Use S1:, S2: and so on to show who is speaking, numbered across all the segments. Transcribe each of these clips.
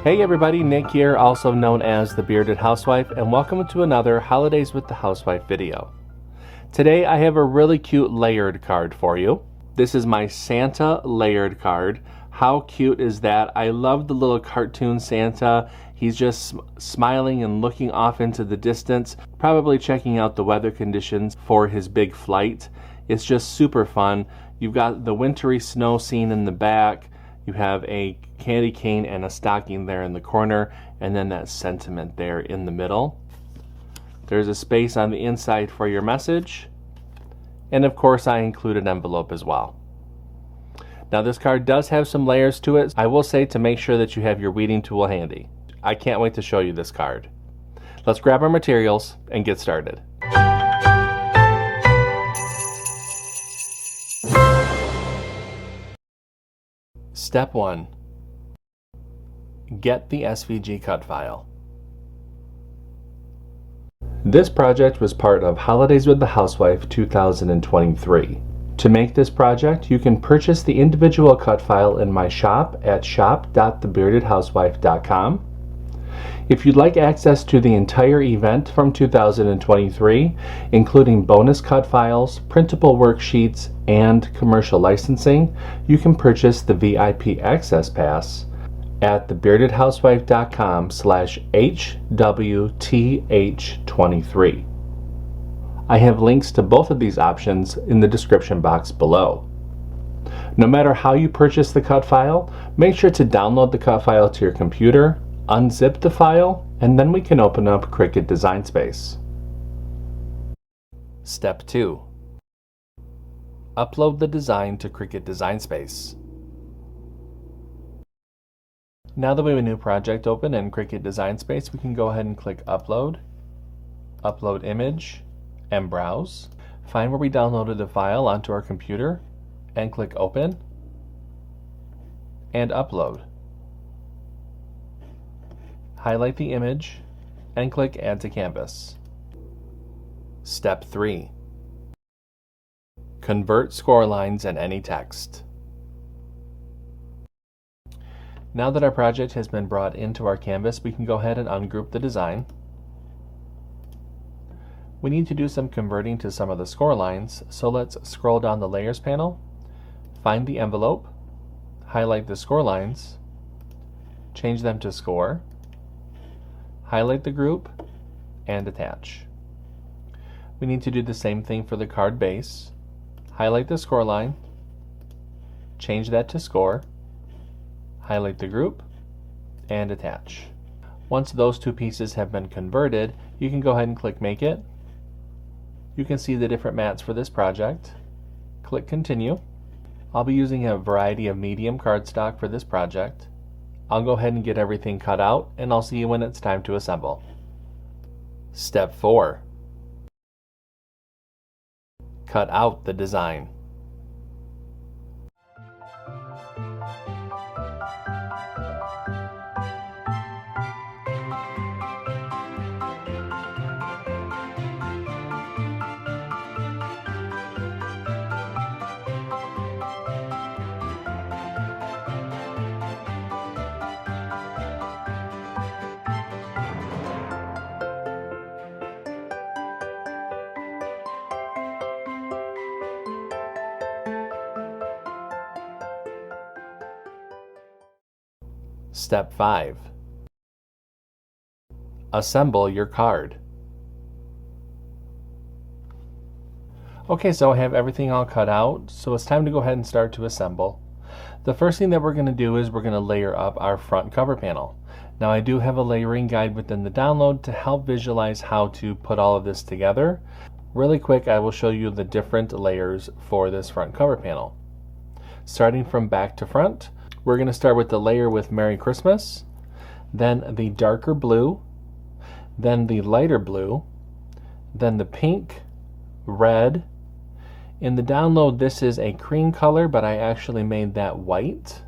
S1: Hey everybody, Nick here, also known as the Bearded Housewife, and welcome to another Holidays with the Housewife video. Today I have a really cute layered card for you. This is my Santa layered card. How cute is that? I love the little cartoon Santa. He's just smiling and looking off into the distance, probably checking out the weather conditions for his big flight. It's just super fun. You've got the wintry snow scene in the back. You have a candy cane and a stocking there in the corner, and then that sentiment there in the middle. There's a space on the inside for your message, and of course I include an envelope as well. Now this card does have some layers to it. I will say to make sure that you have your weeding tool handy. I can't wait to show you this card. Let's grab our materials and get started. Step 1. Get the SVG cut file. This project was part of Holidays with the Housewife 2023. To make this project, you can purchase the individual cut file in my shop at shop.thebeardedhousewife.com. If you'd like access to the entire event from 2023, including bonus cut files, printable worksheets, and commercial licensing, you can purchase the VIP Access Pass at thebeardedhousewife.com/HWTH23. I have links to both of these options in the description box below. No matter how you purchase the cut file, make sure to download the cut file to your computer, unzip the file, and then we can open up CRICUT Design Space. Step 2. Upload the design to CRICUT Design Space. Now that we have a new project open in CRICUT Design Space, we can go ahead and click Upload, Upload Image, and Browse. Find where we downloaded the file onto our computer, and click Open, and Upload. Highlight the image, and click Add to Canvas. Step 3. Convert score lines and any text. Now that our project has been brought into our canvas, we can go ahead and ungroup the design. We need to do some converting to some of the score lines, so let's scroll down the Layers panel, find the envelope, highlight the score lines, change them to score, highlight the group, and attach. We need to do the same thing for the card base. Highlight the score line, change that to score, highlight the group, and attach. Once those two pieces have been converted, you can go ahead and click Make It. You can see the different mats for this project. Click Continue. I'll be using a variety of medium cardstock for this project. I'll go ahead and get everything cut out, and I'll see you when it's time to assemble. Step 4. Cut out the design. Step 5. Assemble your card. Okay, so I have everything all cut out, so it's time to go ahead and start to assemble. The first thing that we're going to do is we're going to layer up our front cover panel. Now I do have a layering guide within the download to help visualize how to put all of this together. Really quick, I will show you the different layers for this front cover panel. Starting from back to front, we're going to start with the layer with Merry Christmas, then the darker blue, then the lighter blue, then the pink, red. In the download, this is a cream color, but I actually made that white.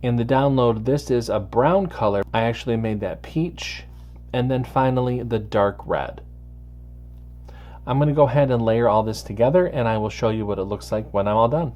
S1: In the download, this is a brown color. I actually made that peach. And then finally, the dark red. I'm going to go ahead and layer all this together, and I will show you what it looks like when I'm all done.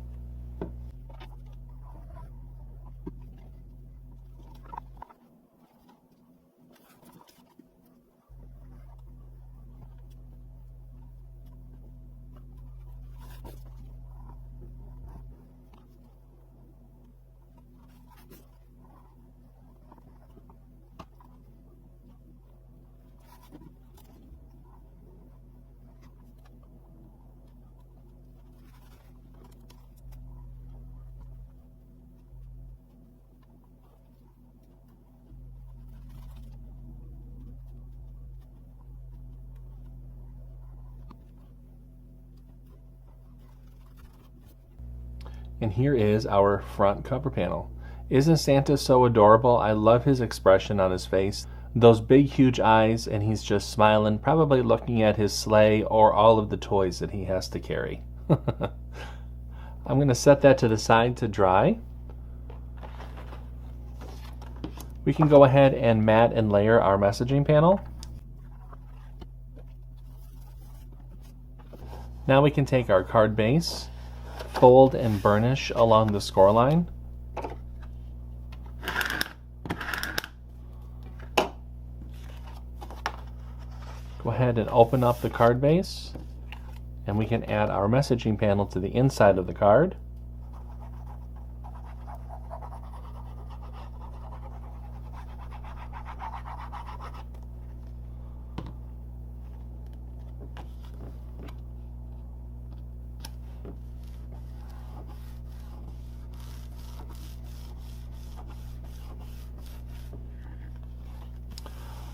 S1: And here is our front cover panel. Isn't Santa so adorable? I love his expression on his face. Those big huge eyes, and he's just smiling, probably looking at his sleigh or all of the toys that he has to carry. I'm going to set that to the side to dry. We can go ahead and mat and layer our messaging panel. Now we can take our card base, fold and burnish along the score line. Go ahead and open up the card base, and we can add our messaging panel to the inside of the card.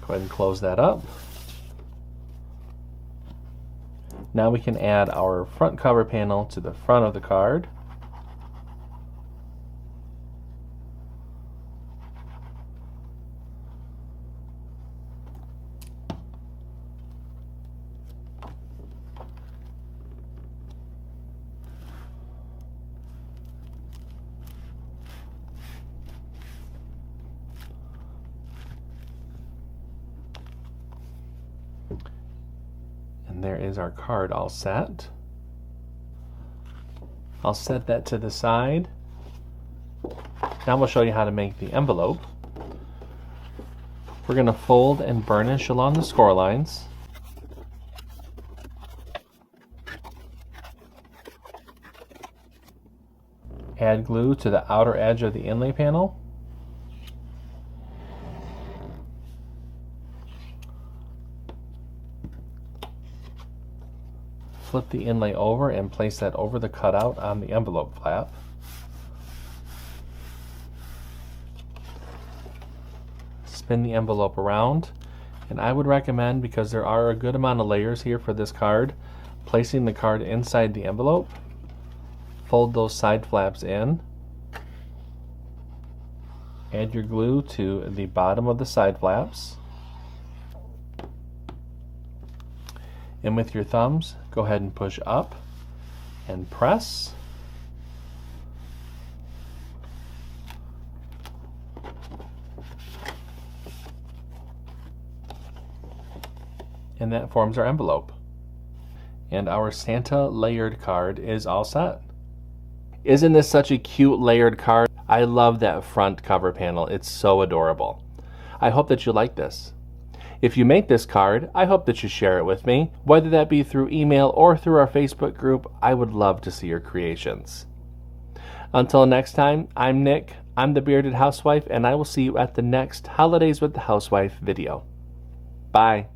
S1: Go ahead and close that up. Now we can add our front cover panel to the front of the card. And there is our card all set. I'll set that to the side. Now we'll show you how to make the envelope. We're going to fold and burnish along the score lines. Add glue to the outer edge of the inlay panel. Flip the inlay over and place that over the cutout on the envelope flap. Spin the envelope around, and I would recommend, because there are a good amount of layers here for this card, placing the card inside the envelope. Fold those side flaps in. Add your glue to the bottom of the side flaps. And with your thumbs, go ahead and push up and press. And that forms our envelope. And our Santa layered card is all set. Isn't this such a cute layered card? I love that front cover panel. It's so adorable. I hope that you like this. If you make this card, I hope that you share it with me, whether that be through email or through our Facebook group. I would love to see your creations. Until next time, I'm Nick, I'm the Bearded Housewife, and I will see you at the next Holidays with the Housewife video. Bye.